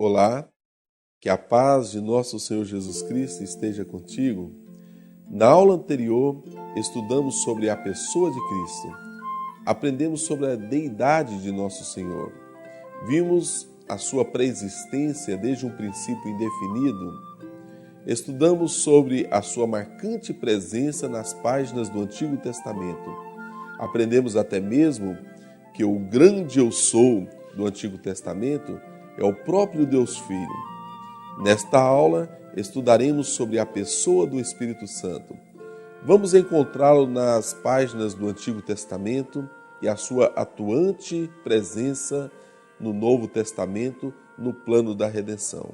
Olá, que a paz de nosso Senhor Jesus Cristo esteja contigo. Na aula anterior, estudamos sobre a pessoa de Cristo. Aprendemos sobre a deidade de nosso Senhor. Vimos a sua pré-existência desde um princípio indefinido. Estudamos sobre a sua marcante presença nas páginas do Antigo Testamento. Aprendemos até mesmo que o grande Eu Sou do Antigo Testamento é o próprio Deus Filho. Nesta aula, estudaremos sobre a pessoa do Espírito Santo. Vamos encontrá-lo nas páginas do Antigo Testamento e a sua atuante presença no Novo Testamento, no plano da redenção.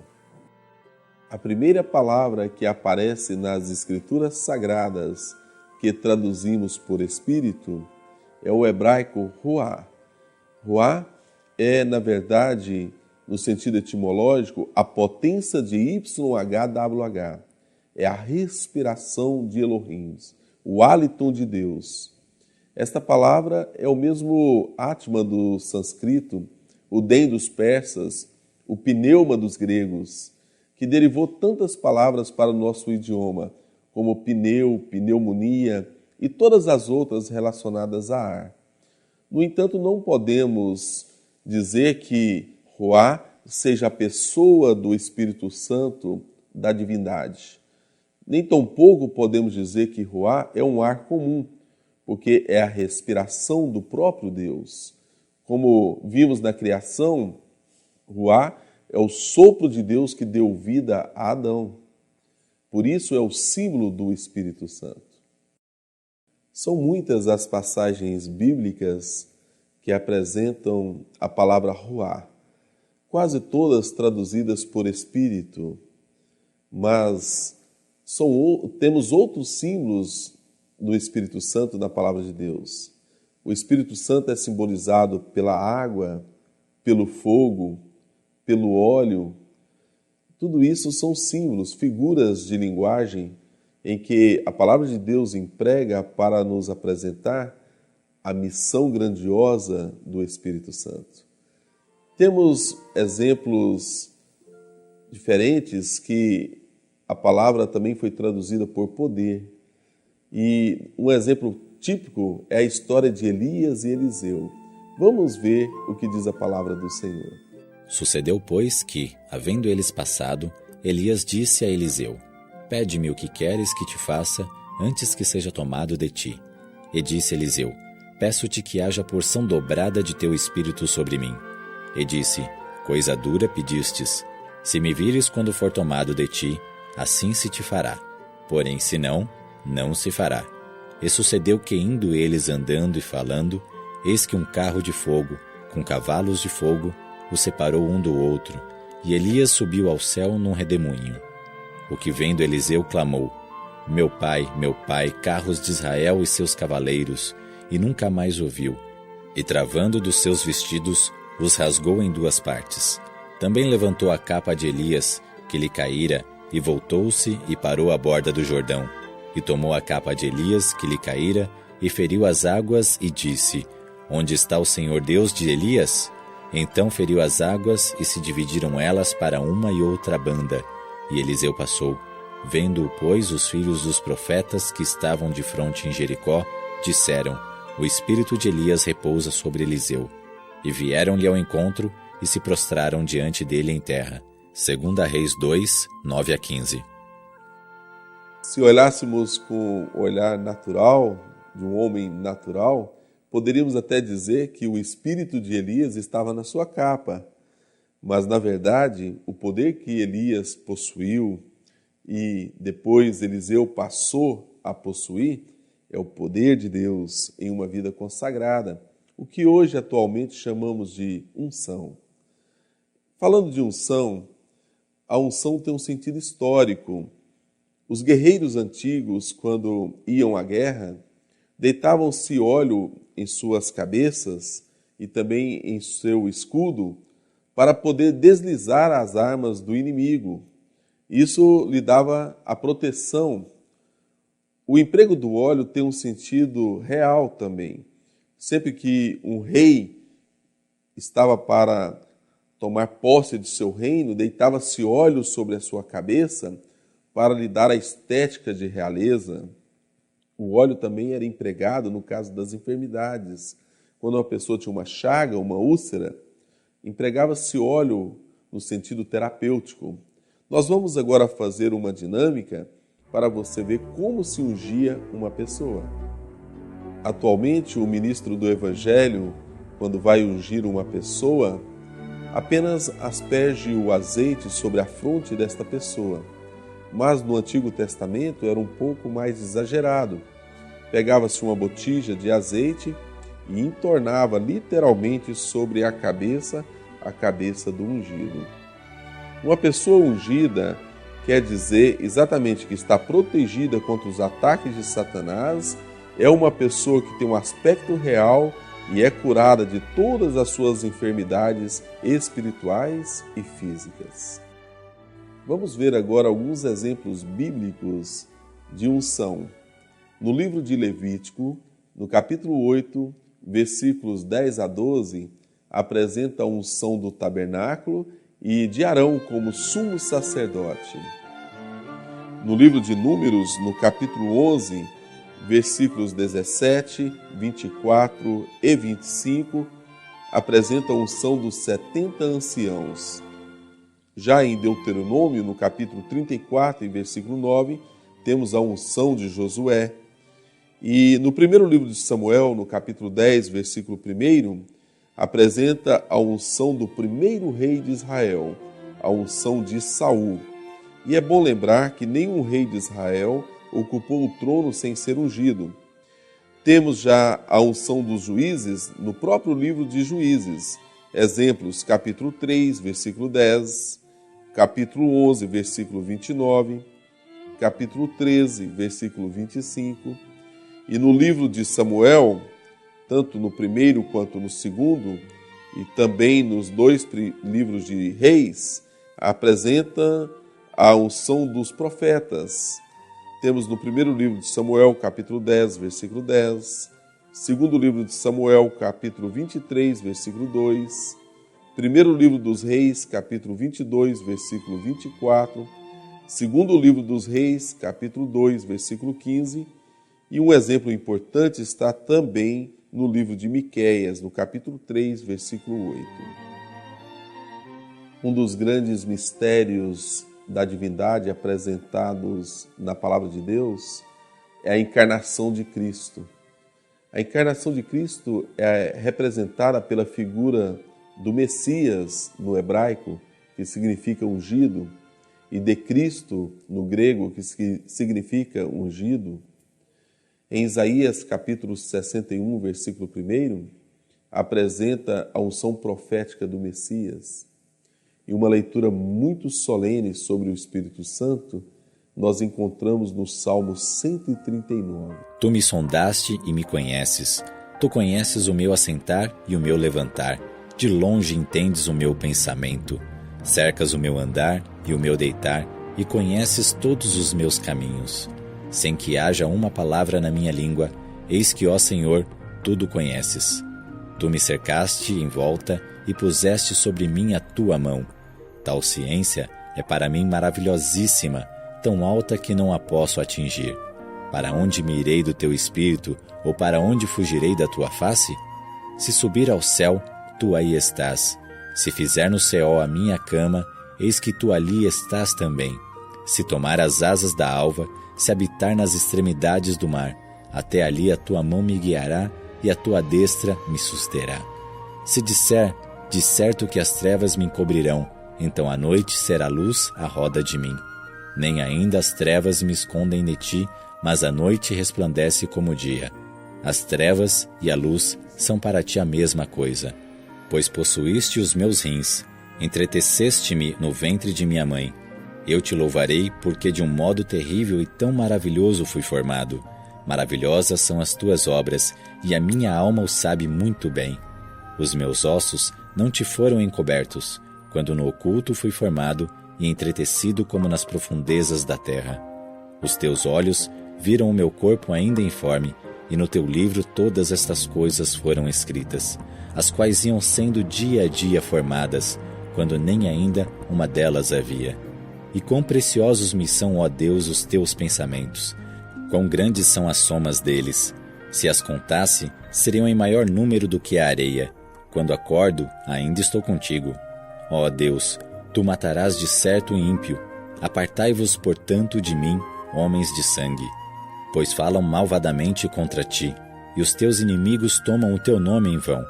A primeira palavra que aparece nas Escrituras Sagradas, que traduzimos por Espírito, é o hebraico Ruá. Ruá é, na verdade, no sentido etimológico, a potência de YHWH. É a respiração de Elohim, o hálito de Deus. Esta palavra é o mesmo Atman do sânscrito, o Den dos persas, o pneuma dos gregos, que derivou tantas palavras para o nosso idioma, como pneu, pneumonia e todas as outras relacionadas a ar. No entanto, não podemos dizer que Ruá seja a pessoa do Espírito Santo da divindade. Nem tampouco podemos dizer que Ruá é um ar comum, porque é a respiração do próprio Deus. Como vimos na criação, Ruá é o sopro de Deus que deu vida a Adão. Por isso é o símbolo do Espírito Santo. São muitas as passagens bíblicas que apresentam a palavra Ruá, quase todas traduzidas por Espírito, mas temos outros símbolos do Espírito Santo na palavra de Deus. O Espírito Santo é simbolizado pela água, pelo fogo, pelo óleo. Tudo isso são símbolos, figuras de linguagem em que a palavra de Deus emprega para nos apresentar a missão grandiosa do Espírito Santo. Temos exemplos diferentes que a palavra também foi traduzida por poder. E um exemplo típico é a história de Elias e Eliseu. Vamos ver o que diz a palavra do Senhor. Sucedeu, pois, que, havendo eles passado, Elias disse a Eliseu: Pede-me o que queres que te faça, antes que seja tomado de ti. E disse Eliseu: Peço-te que haja porção dobrada de teu espírito sobre mim. E disse: Coisa dura pedistes. Se me vires quando for tomado de ti, assim se te fará. Porém, se não, não se fará. E sucedeu que, indo eles andando e falando, eis que um carro de fogo, com cavalos de fogo, os separou um do outro, e Elias subiu ao céu num redemoinho. O que vendo Eliseu clamou: meu pai, carros de Israel e seus cavaleiros, e nunca mais ouviu. E travando dos seus vestidos, os rasgou em duas partes. Também levantou a capa de Elias, que lhe caíra, e voltou-se e parou à borda do Jordão. E tomou a capa de Elias, que lhe caíra, e feriu as águas, e disse: Onde está o Senhor Deus de Elias? Então feriu as águas, e se dividiram elas para uma e outra banda. E Eliseu passou. Vendo-o, pois, os filhos dos profetas que estavam de fronte em Jericó, disseram: O espírito de Elias repousa sobre Eliseu. E vieram-lhe ao encontro, e se prostraram diante dele em terra. 2 Reis 2, 9-15. Se olhássemos com o olhar natural, de um homem natural, poderíamos até dizer que o espírito de Elias estava na sua capa. Mas, na verdade, o poder que Elias possuiu e depois Eliseu passou a possuir é o poder de Deus em uma vida consagrada, o que hoje atualmente chamamos de unção. Falando de unção, a unção tem um sentido histórico. Os guerreiros antigos, quando iam à guerra, deitavam-se óleo em suas cabeças e também em seu escudo para poder deslizar as armas do inimigo. Isso lhe dava a proteção. O emprego do óleo tem um sentido real também. Sempre que um rei estava para tomar posse de seu reino, deitava-se óleo sobre a sua cabeça para lhe dar a estética de realeza. O óleo também era empregado no caso das enfermidades. Quando uma pessoa tinha uma chaga, uma úlcera, empregava-se óleo no sentido terapêutico. Nós vamos agora fazer uma dinâmica para você ver como se ungia uma pessoa. Atualmente, o ministro do Evangelho, quando vai ungir uma pessoa, apenas asperge o azeite sobre a fronte desta pessoa. Mas no Antigo Testamento era um pouco mais exagerado. Pegava-se uma botija de azeite e entornava literalmente sobre a cabeça do ungido. Uma pessoa ungida quer dizer exatamente que está protegida contra os ataques de Satanás, é uma pessoa que tem um aspecto real e é curada de todas as suas enfermidades espirituais e físicas. Vamos ver agora alguns exemplos bíblicos de unção. No livro de Levítico, no capítulo 8, versículos 10 a 12, apresenta a unção do tabernáculo e de Arão como sumo sacerdote. No livro de Números, no capítulo 11, versículos 17, 24 e 25, apresenta a unção dos 70 anciãos. Já em Deuteronômio, no capítulo 34 e versículo 9, temos a unção de Josué. E no primeiro livro de Samuel, no capítulo 10, versículo 1, apresenta a unção do primeiro rei de Israel, a unção de Saul. E é bom lembrar que nenhum rei de Israel ocupou o trono sem ser ungido. Temos já a unção dos juízes no próprio livro de Juízes. Exemplos, capítulo 3, versículo 10, capítulo 11, versículo 29, capítulo 13, versículo 25. E no livro de Samuel, tanto no primeiro quanto no segundo, e também nos dois livros de Reis, apresenta a unção dos profetas. Temos no primeiro livro de Samuel, capítulo 10, versículo 10, segundo livro de Samuel, capítulo 23, versículo 2, primeiro livro dos Reis, capítulo 22, versículo 24, segundo livro dos Reis, capítulo 2, versículo 15, e um exemplo importante está também no livro de Miqueias, no capítulo 3, versículo 8. Um dos grandes mistérios da divindade apresentados na palavra de Deus é a encarnação de Cristo. A encarnação de Cristo é representada pela figura do Messias no hebraico, que significa ungido, e de Cristo no grego, que significa ungido. Em Isaías capítulo 61, versículo 1, apresenta a unção profética do Messias. E uma leitura muito solene sobre o Espírito Santo, nós encontramos no Salmo 139. Tu me sondaste e me conheces. Tu conheces o meu assentar e o meu levantar. De longe entendes o meu pensamento. Cercas o meu andar e o meu deitar, e conheces todos os meus caminhos. Sem que haja uma palavra na minha língua, eis que, ó Senhor, tudo conheces. Tu me cercaste em volta e puseste sobre mim a tua mão. Tal ciência é para mim maravilhosíssima, tão alta que não a posso atingir. Para onde me irei do teu espírito, ou para onde fugirei da tua face? Se subir ao céu, tu aí estás. Se fizer no céu a minha cama, eis que tu ali estás também. Se tomar as asas da alva, se habitar nas extremidades do mar, até ali a tua mão me guiará e a tua destra me susterá. Se disser, de certo que as trevas me encobrirão, então a noite será luz à roda de mim. Nem ainda as trevas me escondem de ti, mas a noite resplandece como o dia. As trevas e a luz são para ti a mesma coisa. Pois possuíste os meus rins, entreteceste-me no ventre de minha mãe. Eu te louvarei, porque de um modo terrível e tão maravilhoso fui formado. Maravilhosas são as tuas obras, e a minha alma o sabe muito bem. Os meus ossos não te foram encobertos, quando no oculto fui formado e entretecido como nas profundezas da terra. Os teus olhos viram o meu corpo ainda informe, e no teu livro todas estas coisas foram escritas, as quais iam sendo dia a dia formadas, quando nem ainda uma delas havia. E quão preciosos me são, ó Deus, os teus pensamentos! Quão grandes são as somas deles! Se as contasse, seriam em maior número do que a areia. Quando acordo, ainda estou contigo. Ó Deus, tu matarás de certo o ímpio. Apartai-vos, portanto, de mim, homens de sangue. Pois falam malvadamente contra ti, e os teus inimigos tomam o teu nome em vão.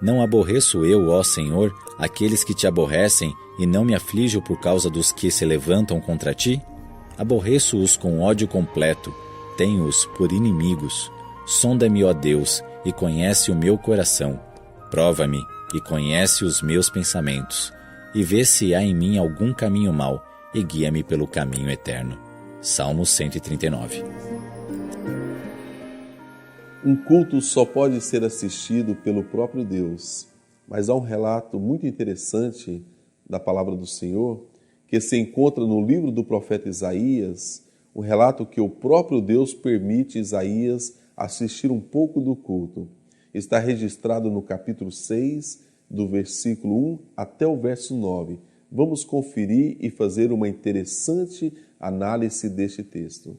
Não aborreço eu, ó Senhor, aqueles que te aborrecem, e não me aflijo por causa dos que se levantam contra ti? Aborreço-os com ódio completo, tenho-os por inimigos. Sonda-me, ó Deus, e conhece o meu coração. Prova-me e conhece os meus pensamentos, e vê se há em mim algum caminho mau, e guia-me pelo caminho eterno. Salmo 139. Um culto só pode ser assistido pelo próprio Deus, mas há um relato muito interessante da palavra do Senhor que se encontra no livro do profeta Isaías, um relato que o próprio Deus permite Isaías assistir um pouco do culto. Está registrado no capítulo 6, do versículo 1 até o verso 9. Vamos conferir e fazer uma interessante análise deste texto.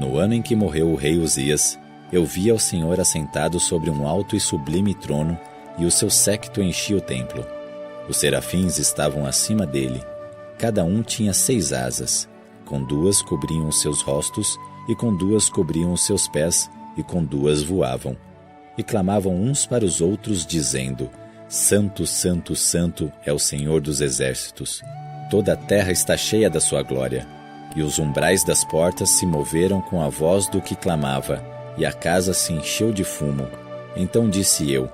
No ano em que morreu o rei Uzias, eu vi ao Senhor assentado sobre um alto e sublime trono, e o seu séquito enchia o templo. Os serafins estavam acima dele. Cada um tinha 6 asas. Com 2 cobriam os seus rostos, e com 2 cobriam os seus pés, e com 2 voavam. E clamavam uns para os outros, dizendo: Santo, Santo, Santo é o Senhor dos exércitos. Toda a terra está cheia da sua glória. E os umbrais das portas se moveram com a voz do que clamava, e a casa se encheu de fumo. Então disse eu: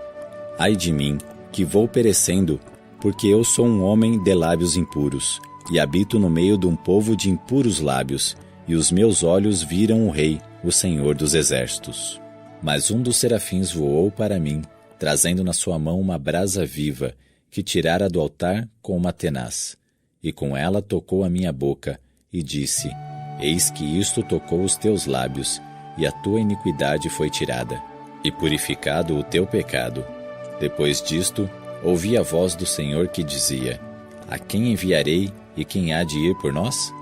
Ai de mim, que vou perecendo, porque eu sou um homem de lábios impuros, e habito no meio de um povo de impuros lábios, e os meus olhos viram o Rei, o Senhor dos exércitos. Mas um dos serafins voou para mim, trazendo na sua mão uma brasa viva, que tirara do altar com uma tenaz. E com ela tocou a minha boca, e disse: Eis que isto tocou os teus lábios, e a tua iniquidade foi tirada, e purificado o teu pecado. Depois disto, ouvi a voz do Senhor que dizia: A quem enviarei, e quem há de ir por nós?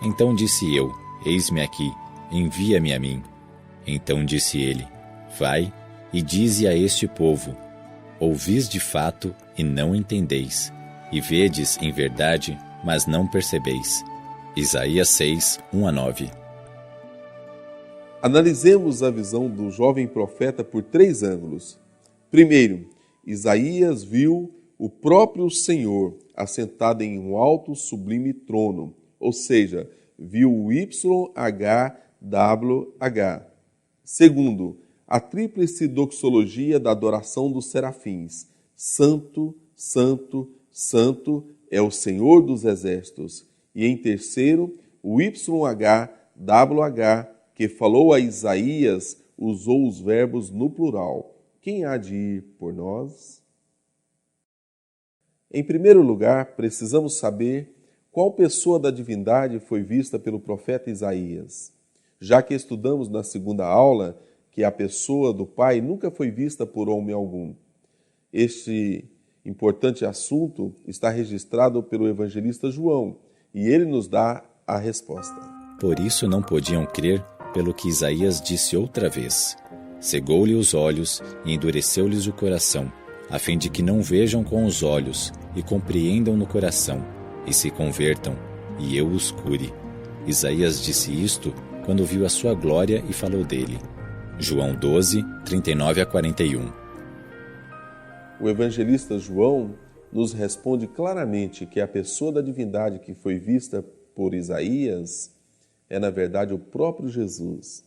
Então disse eu: Eis-me aqui, envia-me a mim. Então disse ele: Vai, e dize a este povo: Ouvis de fato, e não entendeis, e vedes em verdade, mas não percebeis. Isaías 6, 1-9. Analisemos a visão do jovem profeta por 3 ângulos. Primeiro, Isaías viu o próprio Senhor assentado em um alto sublime trono, ou seja, viu o YHWH. Segundo, a tríplice doxologia da adoração dos serafins: Santo, Santo, Santo é o Senhor dos exércitos. E em terceiro, o YHWH, que falou a Isaías, usou os verbos no plural: Quem há de ir por nós? Em primeiro lugar, precisamos saber qual pessoa da divindade foi vista pelo profeta Isaías, já que estudamos na segunda aula que a pessoa do Pai nunca foi vista por homem algum. Este importante assunto está registrado pelo evangelista João, e ele nos dá a resposta. Por isso não podiam crer pelo que Isaías disse outra vez. Cegou-lhe os olhos e endureceu-lhes o coração, a fim de que não vejam com os olhos e compreendam no coração, e se convertam, e eu os cure. Isaías disse isto quando viu a sua glória e falou dele. João 12, 39-41. O evangelista João nos responde claramente que a pessoa da divindade que foi vista por Isaías é, na verdade, o próprio Jesus.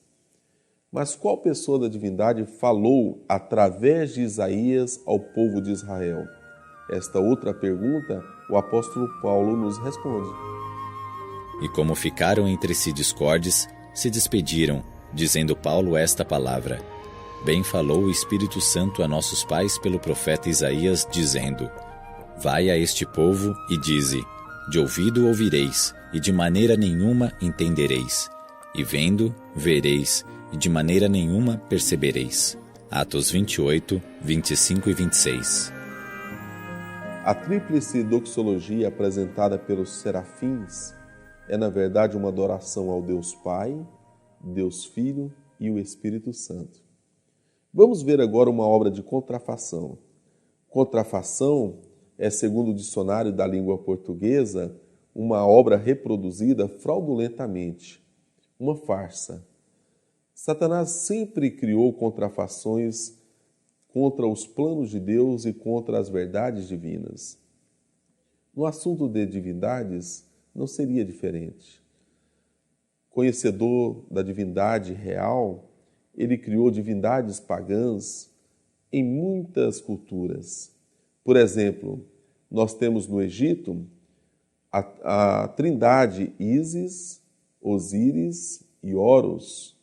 Mas qual pessoa da divindade falou através de Isaías ao povo de Israel? Esta outra pergunta, o apóstolo Paulo nos responde. E como ficaram entre si discordes, se despediram, dizendo Paulo esta palavra: Bem falou o Espírito Santo a nossos pais pelo profeta Isaías, dizendo: Vai a este povo e dize: De ouvido ouvireis, e de maneira nenhuma entendereis, e vendo, vereis, e de maneira nenhuma percebereis. Atos 28, 25 e 26. A tríplice doxologia apresentada pelos serafins é, na verdade, uma adoração ao Deus Pai, Deus Filho e o Espírito Santo. Vamos ver agora uma obra de contrafação. Contrafação é, segundo o dicionário da língua portuguesa, uma obra reproduzida fraudulentamente, uma farsa. Satanás sempre criou contrafações contra os planos de Deus e contra as verdades divinas. No assunto de divindades, não seria diferente. Conhecedor da divindade real, ele criou divindades pagãs em muitas culturas. Por exemplo, nós temos no Egito a trindade Ísis, Osíris e Horus.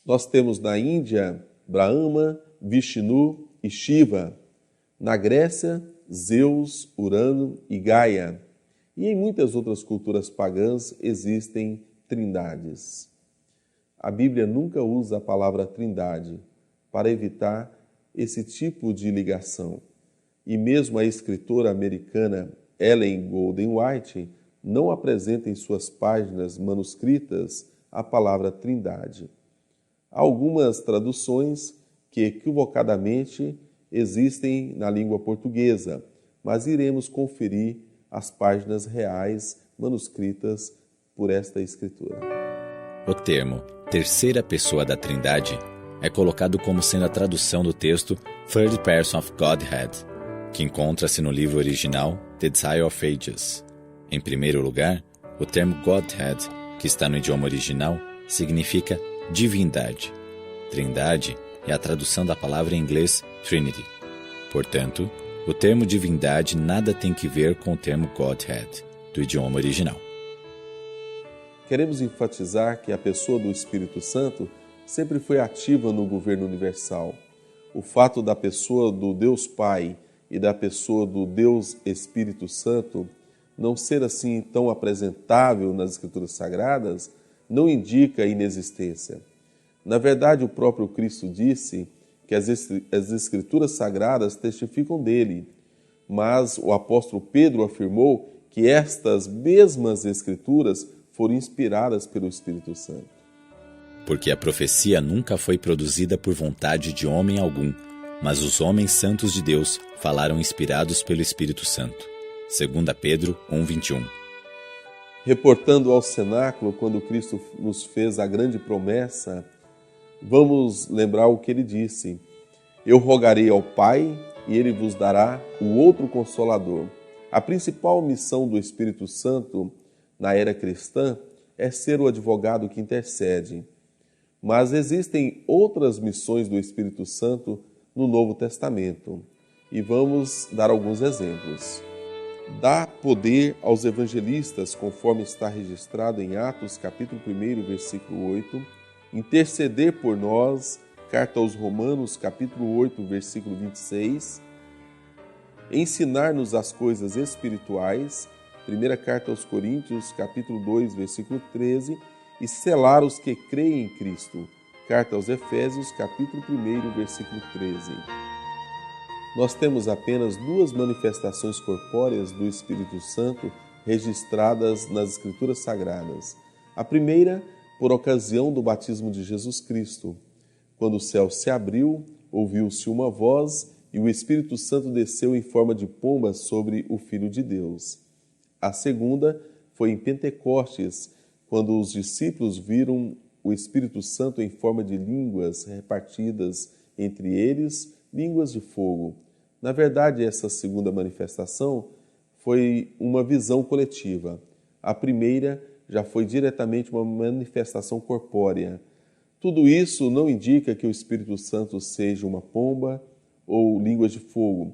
Nós temos na Índia Brahma, Vishnu e Shiva. Na Grécia, Zeus, Urano e Gaia. E em muitas outras culturas pagãs existem trindades. A Bíblia nunca usa a palavra trindade para evitar esse tipo de ligação. E mesmo a escritora americana Ellen Golden White não apresenta em suas páginas manuscritas a palavra trindade. Há algumas traduções que equivocadamente existem na língua portuguesa, mas iremos conferir as páginas reais manuscritas por esta escritura. O termo terceira pessoa da Trindade é colocado como sendo a tradução do texto Third Person of Godhead, que encontra-se no livro original The Desire of Ages. Em primeiro lugar, o termo Godhead, que está no idioma original, significa divindade. Trindade é a tradução da palavra em inglês Trinity. Portanto, o termo divindade nada tem que ver com o termo Godhead, do idioma original. Queremos enfatizar que a pessoa do Espírito Santo sempre foi ativa no governo universal. O fato da pessoa do Deus Pai e da pessoa do Deus Espírito Santo não ser assim tão apresentável nas Escrituras Sagradas não indica a inexistência. Na verdade, o próprio Cristo disse que as Escrituras Sagradas testificam dele, mas o apóstolo Pedro afirmou que estas mesmas Escrituras foram inspiradas pelo Espírito Santo. Porque a profecia nunca foi produzida por vontade de homem algum, mas os homens santos de Deus falaram inspirados pelo Espírito Santo. 2 Pedro 1:21. Reportando ao cenáculo, quando Cristo nos fez a grande promessa, vamos lembrar o que ele disse: Eu rogarei ao Pai e ele vos dará o outro Consolador. A principal missão do Espírito Santo na era cristã é ser o advogado que intercede. Mas existem outras missões do Espírito Santo no Novo Testamento. E vamos dar alguns exemplos. Dá poder aos evangelistas, conforme está registrado em Atos, capítulo 1, versículo 8. Interceder por nós, carta aos Romanos, capítulo 8, versículo 26. Ensinar-nos as coisas espirituais, primeira carta aos Coríntios, capítulo 2, versículo 13. E selar os que creem em Cristo, carta aos Efésios, capítulo 1, versículo 13. Nós temos apenas duas manifestações corpóreas do Espírito Santo registradas nas Escrituras Sagradas. A primeira, por ocasião do batismo de Jesus Cristo. Quando o céu se abriu, ouviu-se uma voz e o Espírito Santo desceu em forma de pomba sobre o Filho de Deus. A segunda foi em Pentecostes, quando os discípulos viram o Espírito Santo em forma de línguas repartidas entre eles, línguas de fogo. Na verdade, essa segunda manifestação foi uma visão coletiva. A primeira já foi diretamente uma manifestação corpórea. Tudo isso não indica que o Espírito Santo seja uma pomba ou línguas de fogo.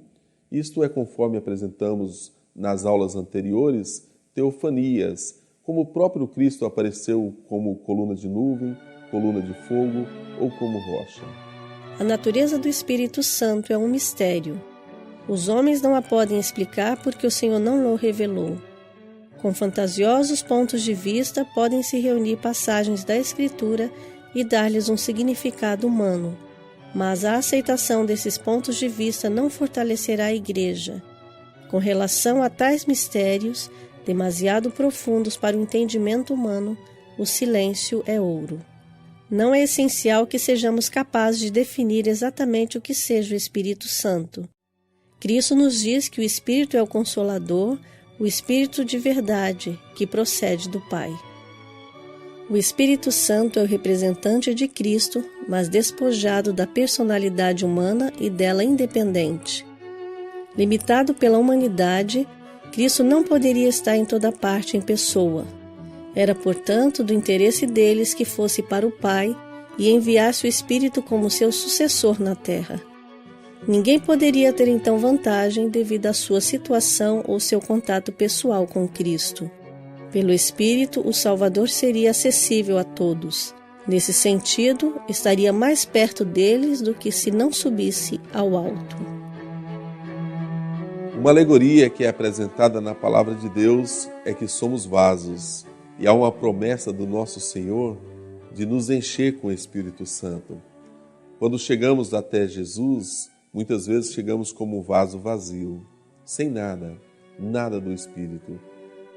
Isto é conforme apresentamos nas aulas anteriores, teofanias, como o próprio Cristo apareceu como coluna de nuvem, coluna de fogo ou como rocha. A natureza do Espírito Santo é um mistério. Os homens não a podem explicar porque o Senhor não o revelou. Com fantasiosos pontos de vista, podem se reunir passagens da Escritura e dar-lhes um significado humano. Mas a aceitação desses pontos de vista não fortalecerá a Igreja. Com relação a tais mistérios, demasiado profundos para o entendimento humano, o silêncio é ouro. Não é essencial que sejamos capazes de definir exatamente o que seja o Espírito Santo. Cristo nos diz que o Espírito é o Consolador, o Espírito de verdade, que procede do Pai. O Espírito Santo é o representante de Cristo, mas despojado da personalidade humana e dela independente. Limitado pela humanidade, Cristo não poderia estar em toda parte em pessoa. Era, portanto, do interesse deles que fosse para o Pai e enviasse o Espírito como seu sucessor na terra. Ninguém poderia ter então vantagem devido à sua situação ou seu contato pessoal com Cristo. Pelo Espírito, o Salvador seria acessível a todos. Nesse sentido, estaria mais perto deles do que se não subisse ao alto. Uma alegoria que é apresentada na palavra de Deus é que somos vasos, e há uma promessa do nosso Senhor de nos encher com o Espírito Santo. Quando chegamos até Jesus, muitas vezes chegamos como um vaso vazio, sem nada, nada do Espírito.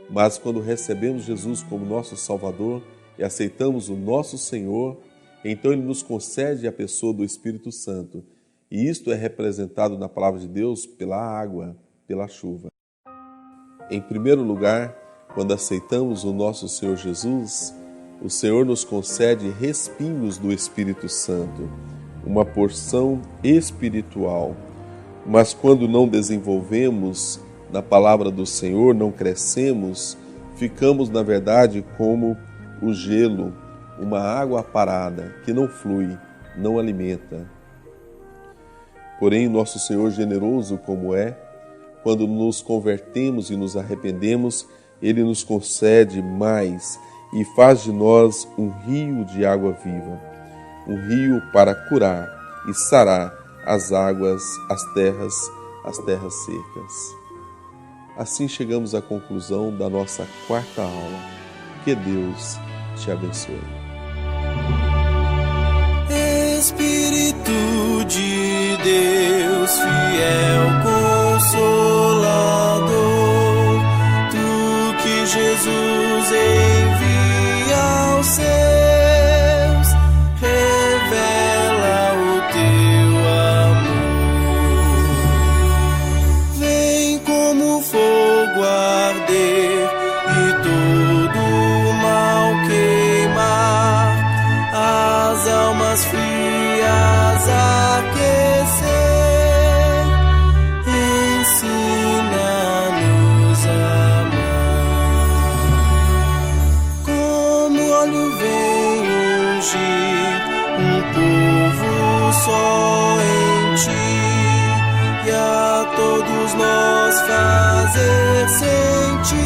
Mas quando recebemos Jesus como nosso Salvador e aceitamos o nosso Senhor, então Ele nos concede a pessoa do Espírito Santo. E isto é representado na palavra de Deus pela água, pela chuva. Em primeiro lugar, quando aceitamos o nosso Senhor Jesus, o Senhor nos concede respingos do Espírito Santo, uma porção espiritual. Mas quando não desenvolvemos na palavra do Senhor, não crescemos, ficamos, na verdade, como o gelo, uma água parada, que não flui, não alimenta. Porém, nosso Senhor, generoso como é, quando nos convertemos e nos arrependemos, Ele nos concede mais e faz de nós um rio de água viva, um rio para curar e sarar as águas, as terras secas. Assim chegamos à conclusão da nossa quarta aula. Que Deus te abençoe. Espírito de Deus, fiel Consolador, Tu que Jesus envia aos seus, revela o Teu amor. Vem como fogo arder e todo o mal queimar, as almas frias aquecer. Ensina-nos a amar. Como óleo vem ungir um povo só em Ti, e a todos nós fazer sentir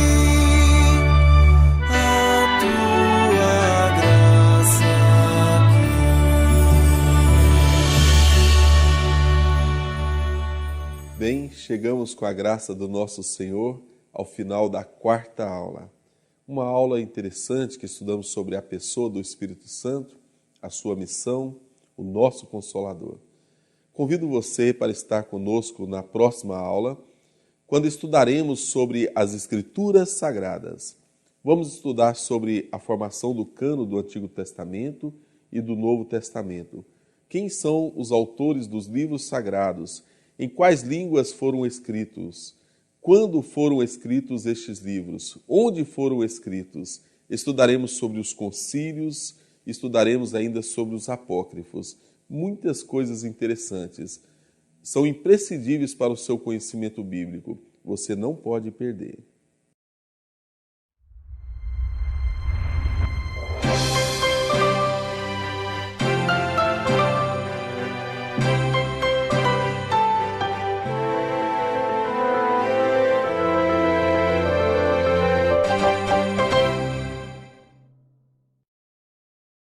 a Tua graça aqui. Bem, chegamos com a graça do nosso Senhor ao final da quarta aula. Uma aula interessante que estudamos sobre a pessoa do Espírito Santo, a sua missão, o nosso Consolador. Convido você para estar conosco na próxima aula, quando estudaremos sobre as Escrituras Sagradas. Vamos estudar sobre a formação do cânon do Antigo Testamento e do Novo Testamento. Quem são os autores dos livros sagrados? Em quais línguas foram escritos? Quando foram escritos estes livros? Onde foram escritos? Estudaremos sobre os concílios, estudaremos ainda sobre os apócrifos. Muitas coisas interessantes. São imprescindíveis para o seu conhecimento bíblico. Você não pode perder.